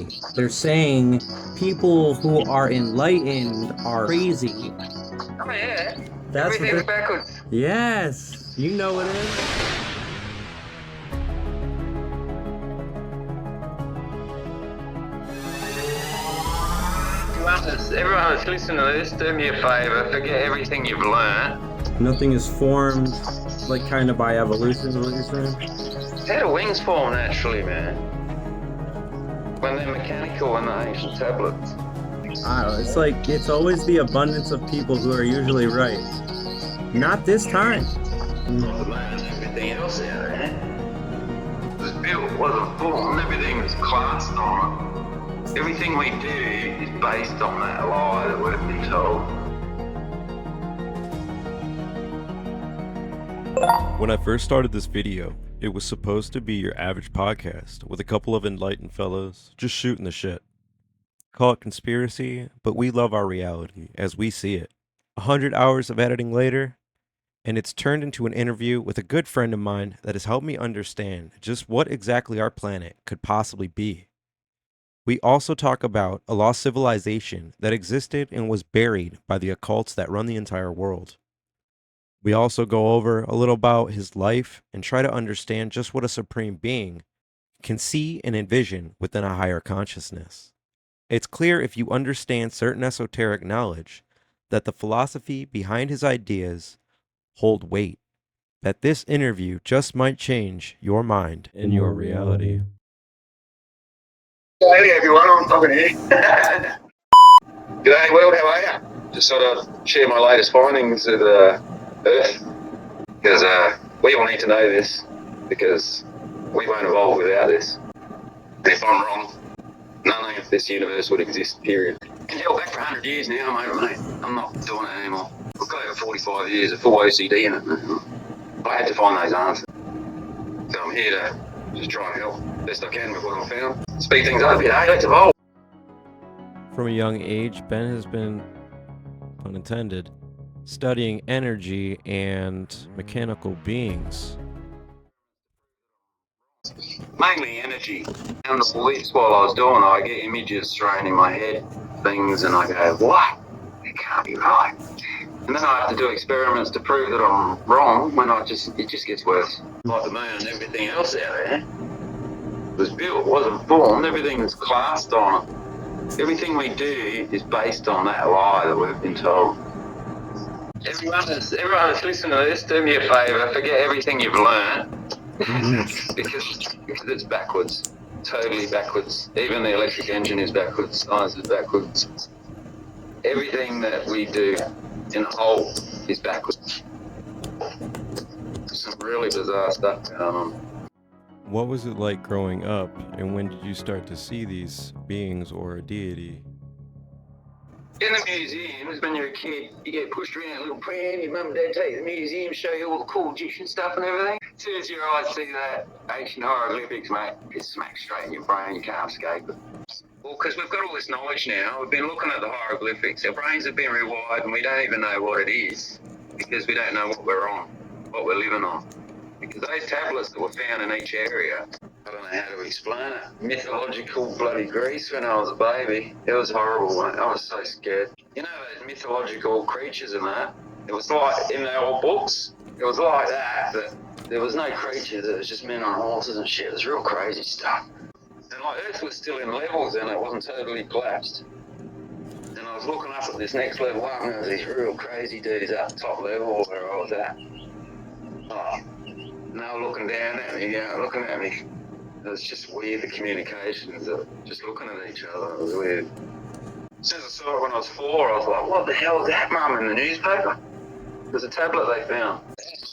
crazy. They're saying people who are enlightened are crazy. Oh yeah. That's what Everything's they're. backwards. Yes, you know it is. Everyone that's listening to this, do me a favour, forget everything you've learned. Nothing is formed, like kind of by evolution, is what you're saying? How do wings form naturally, man? When they're mechanical in the ancient tablets. I don't know, it's like it's always the abundance of people who are usually right. Not this time. The moon and everything else out there. It was built, wasn't formed, everything was classed on it. Everything we do is based on that lie that we've been told. When I first started this video, it was supposed to be your average podcast with a couple of enlightened fellows just shooting the shit. Call it conspiracy, but we love our reality as we see it. 100 hours of editing later, and it's turned into an interview with a good friend of mine that has helped me understand just what exactly our planet could possibly be. We also talk about a lost civilization that existed and was buried by the occults that run the entire world. We also go over a little about his life and try to understand just what a supreme being can see and envision within a higher consciousness. It's clear if you understand certain esoteric knowledge that the philosophy behind his ideas hold weight, that this interview just might change your mind and your reality. Hey everyone, I'm talking here. G'day world, how are you? Just sort of share my latest findings of the Earth, because we all need to know this, because we won't evolve without this. And if I'm wrong, none of this universe would exist, period. And hell, back for 100 years now, mate. I'm not doing it anymore. I've got over 45 years of full OCD in it. I had to find those answers. So I'm here to just try and help best I can with what I've found. Speed things up a bit, hey, let's evolve. From a young age, Ben has been, pun intended, studying energy and mechanical beings. Mainly energy. And the beliefs while I was doing it, I get images thrown in my head, things, and I go, what? It can't be right. And then I have to do experiments to prove that I'm wrong when it just gets worse. Like the moon and everything else out there. It was built, wasn't formed, everything was classed on it. Everything we do is based on that lie that we've been told. Everyone that's listening to this, do me a favour, forget everything you've learned. because it's backwards. Totally backwards. Even the electric engine is backwards. Science is backwards. Everything that we do in a whole is backwards. Some really bizarre stuff going on. What was it like growing up, and when did you start to see these beings or a deity? In the museums, when you're a kid, you get pushed around a little pram, your mum and dad take you to the museum, show you all the cool Egyptian stuff and everything. As soon as your eyes see that ancient hieroglyphics, mate, it smacks straight in your brain, you can't escape it. Well, because we've got all this knowledge now, we've been looking at the hieroglyphics, our brains have been rewired and we don't even know what it is, because we don't know what we're on, what we're living on. Because those tablets that were found in each area, I don't know how to explain it. Mythological bloody Greece when I was a baby. It was horrible, mate. I was so scared. You know those mythological creatures and that? It was like in the old books. It was like that, but there was no creatures. It was just men on horses and shit. It was real crazy stuff. And like Earth was still in levels and it wasn't totally collapsed. And I was looking up at this next level up and there was these real crazy dudes up top level where I was at. Oh. And they were looking down at me, looking at me. It was just weird, the communications of just looking at each other. It was weird. As soon as I saw it when I was 4, I was like, what the hell is that, Mum, in the newspaper? There's a tablet they found.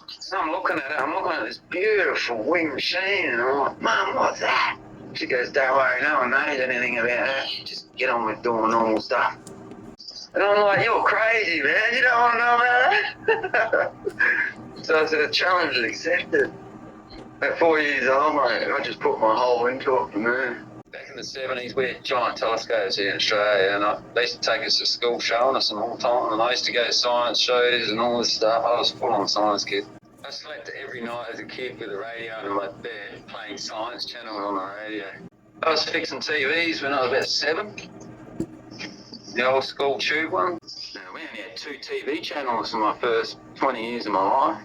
So I'm looking at it, I'm looking at this beautiful wing machine, and I'm like, Mum, what's that? She goes, don't worry, no one knows anything about that. Just get on with doing normal stuff. And I'm like, you're crazy, man. You don't want to know about that? So I said, the challenge is accepted. At 4 years old, mate, I just put my whole into it from there. Back in the 70s, we had giant telescopes here in Australia, and they used to take us to school showing us them all the time, and I used to go to science shows and all this stuff. I was a full-on science kid. I slept every night as a kid with the radio under my bed, playing Science Channel on the radio. I was fixing TVs when I was about 7. The old school tube one. Now, we only had 2 TV channels for my first 20 years of my life.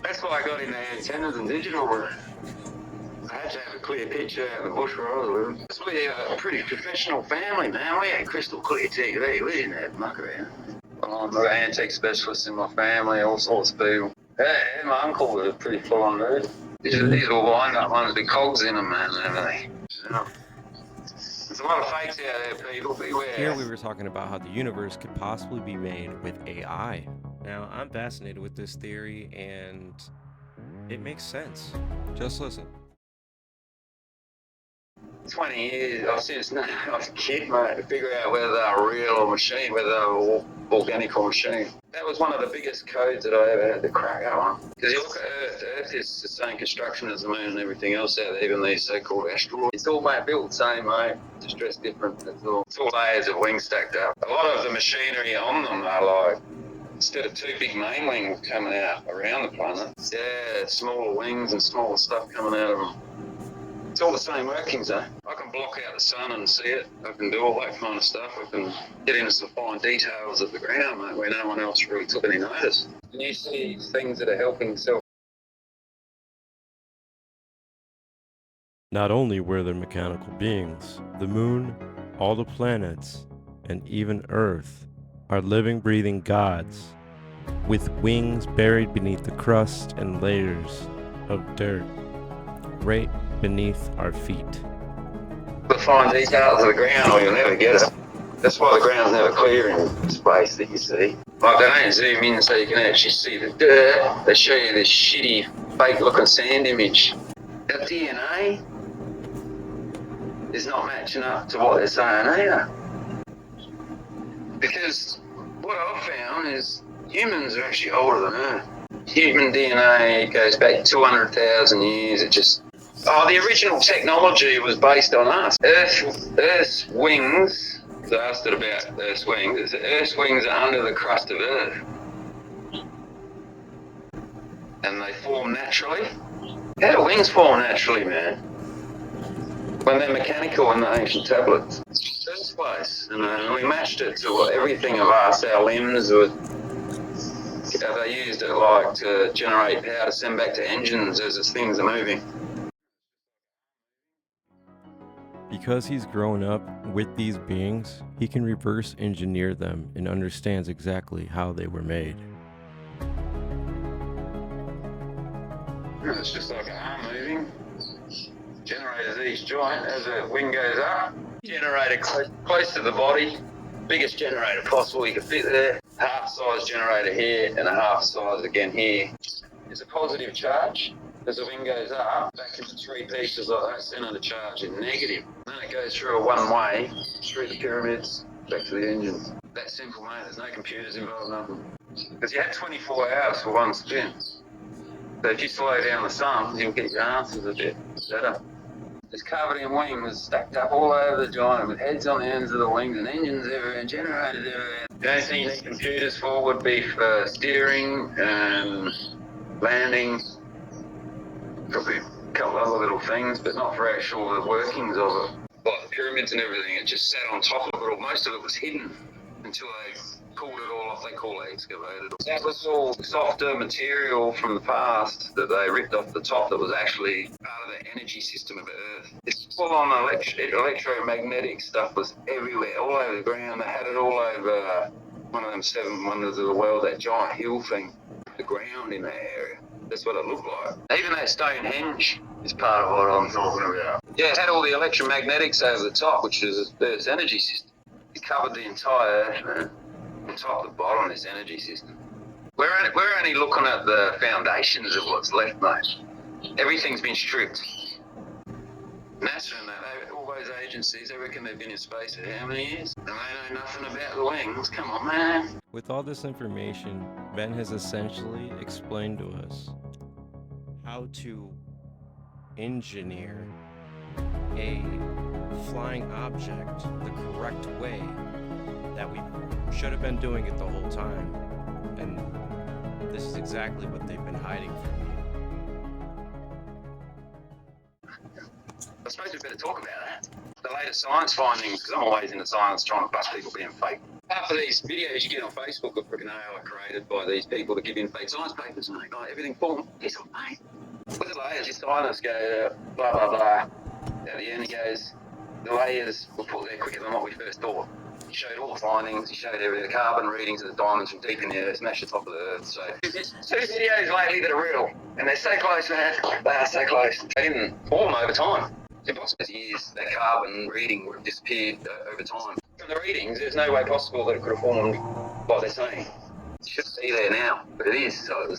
That's why I got into antennas and digital work. I had to have a clear picture out of the bush where I was living. We're a pretty professional family, man. We had crystal clear TV. We didn't have muck around. I'm an antique specialist in my family, all sorts of people. Yeah, my uncle was a pretty full-on nerd. These were wind-up ones with cogs in them, man, and everything. Yeah. There's a lot of fakes out there, people. Beware. Here we were talking about how the universe could possibly be made with AI. Now, I'm fascinated with this theory, and it makes sense. Just listen. 20 years, since I was a kid, mate, to figure out whether they were real or machine, whether they were organic or machine. That was one of the biggest codes that I ever had to crack on. Because you look at Earth, Earth is the same construction as the moon and everything else out there, even these so-called asteroids. It's all built the same, mate, just dressed different, that's all. It's all layers of wings stacked up. A lot of the machinery on them are like, instead of 2 big main wings coming out around the planet, yeah, smaller wings and smaller stuff coming out of them. It's all the same workings, though. I can block out the sun and see it. I can do all that kind of stuff. I can get into some fine details of the ground, mate, where no one else really took any notice. And you see things that are helping self. Not only were there mechanical beings, the moon, all the planets, and even Earth are living, breathing gods with wings buried beneath the crust and layers of dirt right beneath our feet. The fine details of the ground, or you'll never get it. That's why the ground's never clear in space that you see. Like, they don't zoom in so you can actually see the dirt. They show you this shitty, fake-looking sand image. Our DNA is not matching up to what they're saying either. Because what I've found is humans are actually older than Earth. Human DNA goes back 200,000 years. The original technology was based on us. Earth's wings, so I asked it about Earth's wings. Earth's wings are under the crust of Earth. And they form naturally. How do wings form naturally, man? When they're mechanical in the ancient tablets. First place. And we matched it to what everything of us, our limbs, they used it like to generate power to send back to engines as things are moving. Because he's grown up with these beings, he can reverse engineer them and understands exactly how they were made. It's just like an arm moving. Generators each joint as the wing goes up. Generator close to the body. Biggest generator possible you can fit there. Half size generator here and a half size again here. There's a positive charge. As the wing goes up, back into 3 pieces like that, center the charge in negative. Then it goes through a one-way, through the pyramids, back to the engines. That simple, mate. There's no computers involved, nothing. Because you had 24 hours for one spin. So if you slow down the sun, you'll get your answers a bit better. It's covered in wings, stacked up all over the giant, with heads on the ends of the wings and engines everywhere, and generators everywhere. The only thing you need computers for would be for steering and landing. Probably a couple other little things, but not for actual workings of it. Like the pyramids and everything, it just sat on top of it all. Most of it was hidden until they pulled it all off. They call it excavated. That was all softer material from the past that they ripped off the top that was actually part of the energy system of Earth. It's full on electromagnetic stuff was everywhere, all over the ground. They had it all over one of them 7 wonders of the world, that giant hill thing, the ground in that area. That's what it looked like. Even that Stonehenge is part of what I'm talking about. Yeah, it had all the electromagnetics over the top, which is Earth's energy system. It covered the entire Earth, man. From top to bottom, this energy system. We're only looking at the foundations of what's left, mate. Everything's been stripped. NASA and that, all those agencies, they reckon they've been in space for how many years? And they know nothing about the wings. Come on, man. With all this information, Ben has essentially explained to us how to engineer a flying object the correct way, that we should have been doing it the whole time, and this is exactly what they've been hiding from you. I suppose suppose we better talk about that. The latest science findings, because I'm always into science trying to bust people being fake. Half of these videos you get on Facebook are freaking AI created by these people that give in fake science papers, mate. Like everything for them. Guess what, mate? With the layers, your scientists go, blah, blah, blah. At the end, he goes, the layers were put there quicker than what we first thought. He showed all the findings, he showed the carbon readings of the diamonds from deep in the earth, smashed the top of the earth. So, there's 2 videos lately that are real, and they're so close, man. They are so close. They didn't form over time. It's impossible. Years, that carbon reading would have disappeared over time. From the readings, there's no way possible that it could have formed like they're saying. It shouldn't be there now, but it is. So,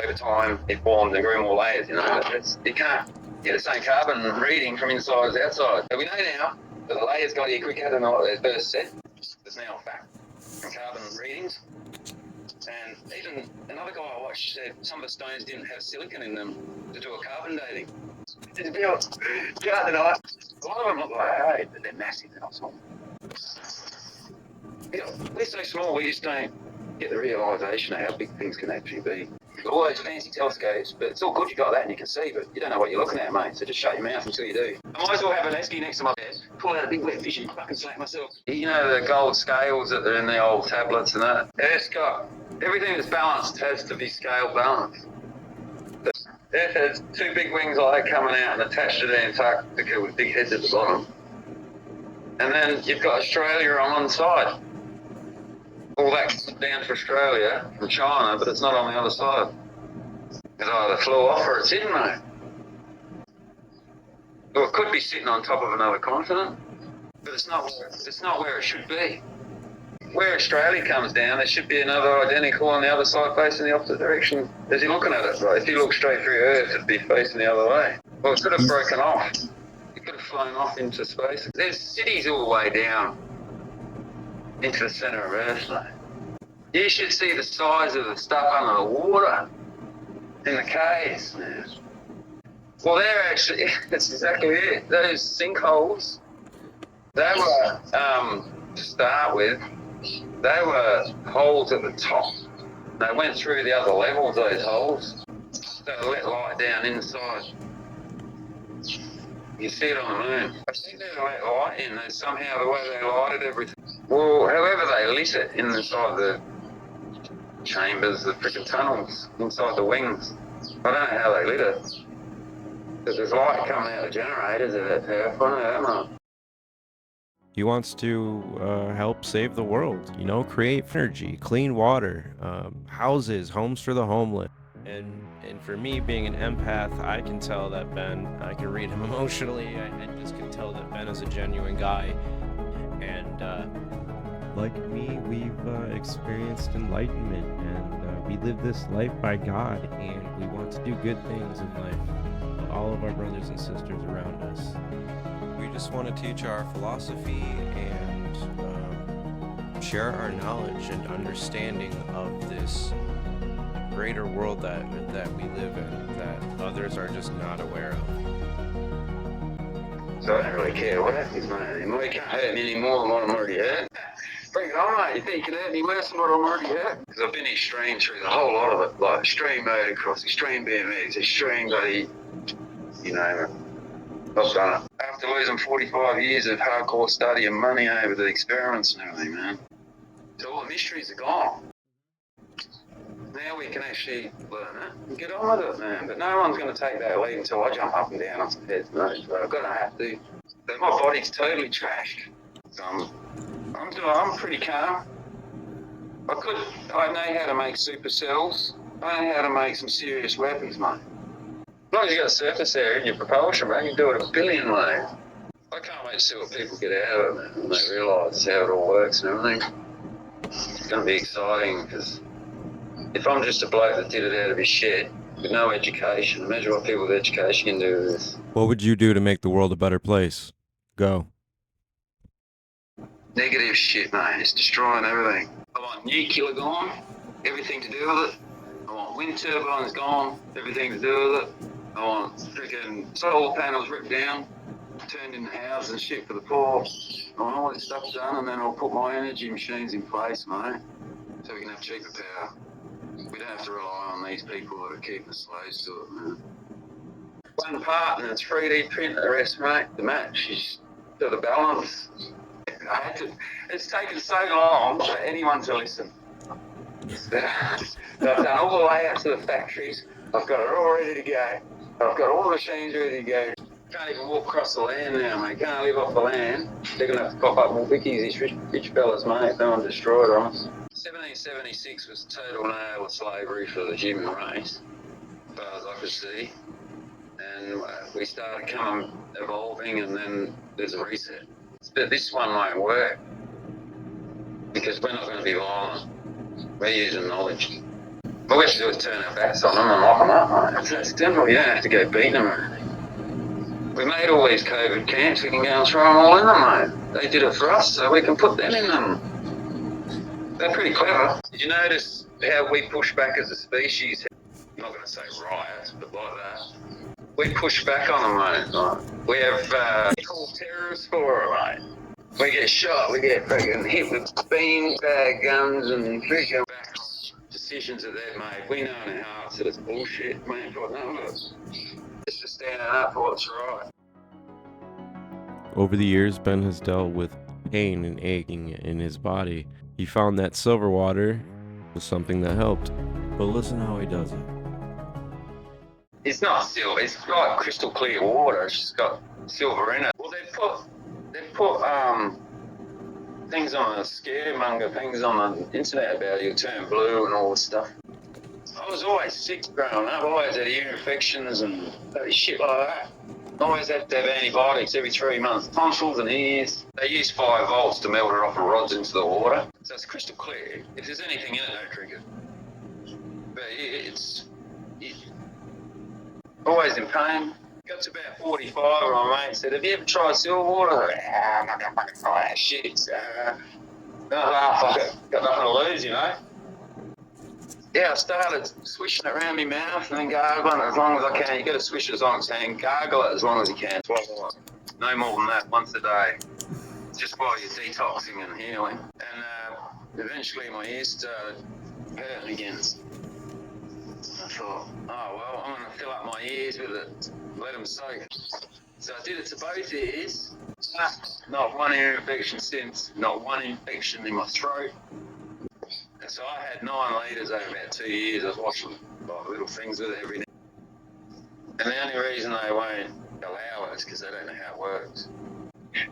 over time, it formed and grew more layers, you know. You can't get the same carbon reading from inside as outside. So we know now that the layers got here quicker than what they first said. It's now a fact from carbon readings. And even another guy I watched said some of the stones didn't have silicon in them to do a carbon dating. It's built, can't deny it. A lot of them look like, hey, but they're massive, they're not small. You know, we're so small, we just don't get the realisation of how big things can actually be. All those fancy telescopes, but it's all good you got that and you can see, but you don't know what you're looking at, mate, so just shut your mouth until you do. I might as well have an esky next to my bed, pull out a big wet fish and fucking slap myself. You know the gold scales that are in the old tablets and that? Earth's got, everything that's balanced has to be scale balanced. Earth has 2 big wings like that coming out and attached to the Antarctica with big heads at the bottom. And then you've got Australia on one side. All that comes down to Australia from China, but it's not on the other side. It either flew off or it's hidden, mate. Or it could be sitting on top of another continent, but it's not where it should be. Where Australia comes down, there should be another identical on the other side facing the opposite direction as you're looking at it. Right? If you look straight through Earth, it'd be facing the other way. Well, it could have broken off. It could have flown off into space. There's cities all the way down into the centre of Earth, mate. You should see the size of the stuff under the water in the caves, man. Well, they're actually, that's exactly it. Those sinkholes, they were, to start with, they were holes at the top. They went through the other levels, those holes. They let light down inside. You see it on the moon. I think they let light in. There's somehow the way they lighted everything. Well, however they lit it inside the chambers, the freaking tunnels, inside the wings. I don't know how they lit it. But there's light coming out of generators of that powerful. I know that much. He wants to help save the world, you know, create energy, clean water, houses, homes for the homeless. And for me, being an empath, I can tell that Ben, I can read him emotionally. I just can tell that Ben is a genuine guy. And like me, we've experienced enlightenment, and we live this life by God, and we want to do good things in life for all of our brothers and sisters around us. We just want to teach our philosophy and share our knowledge and understanding of this greater world that we live in, that others are just not aware of. So I don't really care what happens, mate. You can't hurt me any more than what I'm already hurt. Bring it on, mate. You think you can hurt me worse than what I'm already hurt? Because I've been extreme through the whole lot of it. Like extreme motocross, extreme BMX, extreme bloody, you name it. I've done it. After losing 45 years of hardcore study and money over the experiments and everything, man. So all the mysteries are gone. Now we can actually learn it and get on with it, man. But no one's going to take that lead until I jump up and down on some heads, mate. So I've got to have to. So my body's totally trashed. So I'm pretty calm. I know how to make supercells. I know how to make some serious weapons, mate. As long as you got a surface area in your propulsion, mate, you can do it a billion ways. I can't wait to see what people get out of it, man, when they realise how it all works and everything. It's going to be exciting, because if I'm just a bloke that did it out of his shed with no education, imagine what people with education can do with this. What would you do to make the world a better place? Go. Negative shit, mate. It's destroying everything. I want nuclear gone, everything to do with it. I want wind turbines gone, everything to do with it. I want freaking solar panels ripped down, turned into houses and shit for the poor. I want all this stuff done, and then I'll put my energy machines in place, mate, so we can have cheaper power. We don't have to rely on these people that are keeping us slaves to it, man. one part and a 3D print the rest, mate. The match is to the balance. It's taken so long for anyone to listen. I've done all the way out to the factories. I've got it all ready to go. I've got all the machines ready to go. Can't even walk across the land now, mate. Can't live off the land. They're going to have to pop up more wikis, these rich fellas, mate. No one destroyed on us. 1776 was total nail of slavery for the human race, as far as I could see. And we started evolving, and then there's a reset. But this one won't work because we're not going to be violent. We're using knowledge. What we have to do is turn our backs on them and lock them up, mate. That's simple. You don't have to go beating them or anything. We made all these COVID camps. We can go and throw them all in them, mate. They did it for us, so we can put them in them. They're pretty clever. Did you notice how we push back as a species? I'm not going to say riots, but like that. We push back on them, mate. Like, we have called terrorists for it, mate. We get shot, we get freaking hit with beanbag guns and freaking back decisions that they've made. We know in our hearts that it's bullshit, man. But no, it's just standing up for what's right. Over the years, Ben has dealt with pain and aching in his body. He found that silver water was something that helped. But listen how he does it. It's not silver, it's like crystal clear water. It's just got silver in it. Well, they put things on the scaremonger, things on the internet about you turn blue and all this stuff. I was always sick growing up. I always had ear infections and shit like that. I always had to have antibiotics every 3 months. Tonsils and ears. They use 5 volts to melt it off the rods into the water. So it's crystal clear. If there's anything in it, don't drink it. But it's always in pain. Got to about 45 and my mate said, have you ever tried silver water? I went, I'm not going to fucking try that shit. Got nothing to lose, you know. Yeah, I started swishing it around my mouth and then gargling it as long as I can. You got to swish it as long as you can, gargle it as long as you can. No more than that, once a day. Just while you're detoxing and healing. And eventually my ears started hurting again. I thought, oh well, I'm going to fill up my ears with it, let them soak. So I did it to both ears. Not one ear infection since, not one infection in my throat. And so I had 9 litres over about 2 years. I was washing like little things with it every day. And the only reason they won't allow it is because they don't know how it works.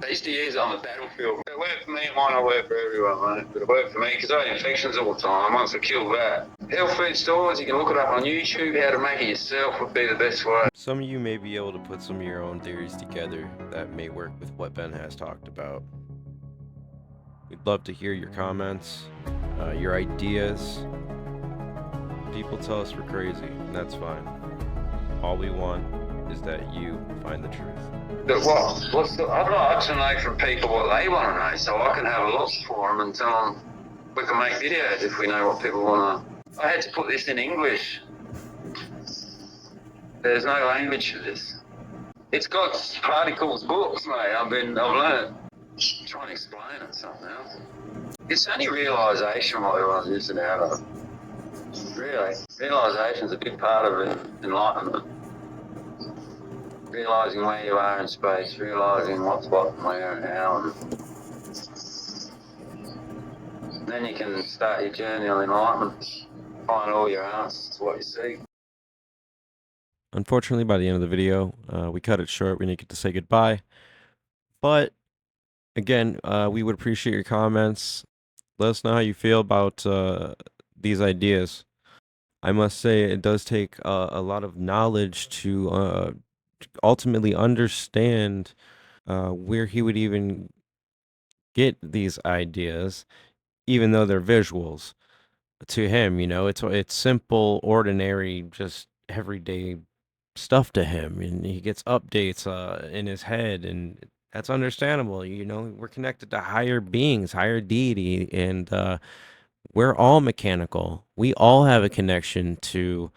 They used to use it on the battlefield. It worked for me, it might not work for everyone, mate, but it worked for me because I had infections all the time. Once I killed that. Health food stores, you can look it up on YouTube. How to make it yourself would be the best way. Some of you may be able to put some of your own theories together that may work with what Ben has talked about. We'd love to hear your comments, your ideas. People tell us we're crazy, and that's fine. All we want is that you find the truth. But I'd like to know from people what they want to know so I can have a look for them and tell them we can make videos if we know what people want to. I had to put this in English. There's no language for this. It's got particles books, mate. I've learned. Trying to explain it something else. It's only realisation what everyone's missing out of. Really. Realisation's a big part of enlightenment. Realising where you are in space, realising what's what and where and how. And then you can start your journey on enlightenment. Find all your answers to what you see. Unfortunately, by the end of the video, we cut it short. We didn't get to say goodbye. But again, we would appreciate your comments. Let us know how you feel about these ideas. I must say it does take a lot of knowledge to ultimately understand where he would even get these ideas, even though they're visuals to him. You know, it's simple, ordinary, just everyday stuff to him, and he gets updates in his head, and that's understandable. You know, we're connected to higher beings, higher deity, and we're all mechanical. We all have a connection to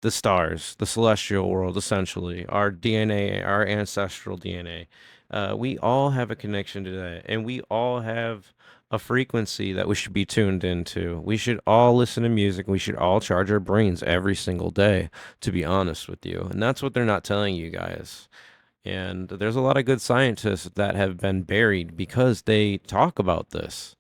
the stars, the celestial world, essentially, our DNA, our ancestral DNA. We all have a connection to that, and we all have a frequency that we should be tuned into. We should all listen to music. We should all charge our brains every single day, to be honest with you. And that's what they're not telling you guys. And there's a lot of good scientists that have been buried because they talk about this.